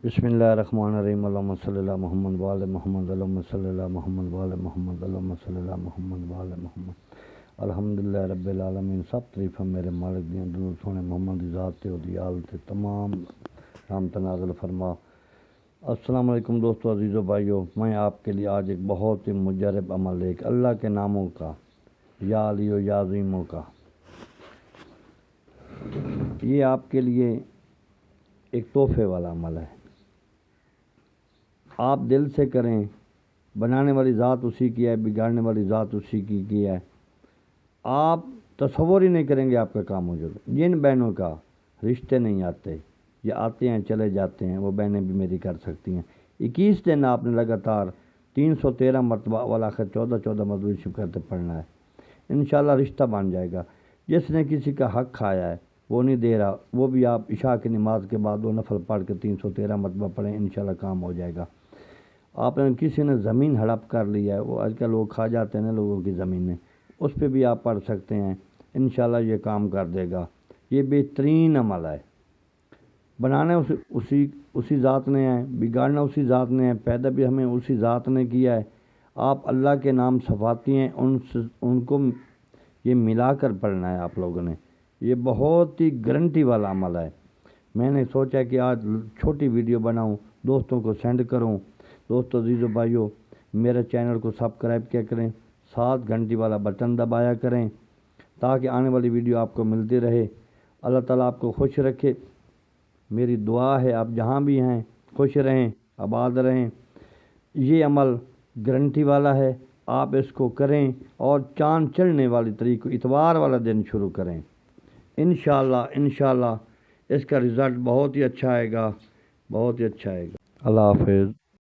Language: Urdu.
بسم اللہ الرحمن الرحیم اللہم صلی اللہ محمد وعلی محمد اللہم صلی اللہ محمد وعلی محمد اللہم صلی اللہ محمد وعلی محمد الحمدللہ رب العالمین۔ سب تعریفاں میرے مالک دیاں، درود سونے محمد دی ذات تے دی آل تے تمام رحمت نازل فرما۔ السلام علیکم دوستو، عزیزو بھائیو، میں آپ کے لیے آج ایک بہت ہی مجرب عمل، ایک اللہ کے ناموں کا، یا علیو یا عظیموں کا، یہ آپ کے لیے ایک تحفے والا عمل ہے۔ آپ دل سے کریں، بنانے والی ذات اسی کی ہے، بگاڑنے والی ذات اسی کی ہے۔ آپ تصور ہی نہیں کریں گے آپ کا کام ہو جائے۔ جن بہنوں کا رشتے نہیں آتے یا آتے ہیں چلے جاتے ہیں، وہ بہنیں بھی میری کر سکتی ہیں۔ 21 دن آپ نے لگاتار 313 مرتبہ والا آخر 14 مرتبہ شروع کرتے پڑھنا ہے، انشاءاللہ رشتہ بن جائے گا۔ جس نے کسی کا حق کھایا ہے وہ نہیں دے رہا، وہ بھی آپ عشاء کی نماز کے بعد 2 نفل پڑھ کے 313 مرتبہ پڑھیں، انشاءاللہ کام ہو جائے گا۔ آپ نے کسی نے زمین ہڑپ کر لیا ہے، وہ آج کل لوگ کھا جاتے ہیں نا لوگوں کی زمینیں، اس پہ بھی آپ پڑھ سکتے ہیں، انشاءاللہ یہ کام کر دے گا۔ یہ بہترین عمل ہے۔ بنانا اسی ذات نے ہے، بگاڑنا اسی ذات نے ہے، پیدا بھی ہمیں اسی ذات نے کیا ہے۔ آپ اللہ کے نام صفاتی ہیں، ان کو یہ ملا کر پڑھنا ہے آپ لوگوں نے۔ یہ بہت ہی گارنٹی والا عمل ہے۔ میں نے سوچا کہ آج چھوٹی ویڈیو بناؤں، دوستوں کو سینڈ کروں۔ دوستو، عزیزو بھائیو، میرے چینل کو سبسکرائب کیا کریں، 7 گھنٹی والا بٹن دبایا کریں تاکہ آنے والی ویڈیو آپ کو ملتی رہے۔ اللہ تعالیٰ آپ کو خوش رکھے، میری دعا ہے۔ آپ جہاں بھی ہیں خوش رہیں، آباد رہیں۔ یہ عمل گارنٹی والا ہے، آپ اس کو کریں اور چاند چڑھنے والی تاریخ کو اتوار والا دن شروع کریں۔ انشاءاللہ اس کا رزلٹ بہت ہی اچھا آئے گا، بہت ہی اچھا آئے گا۔ اللہ حافظ۔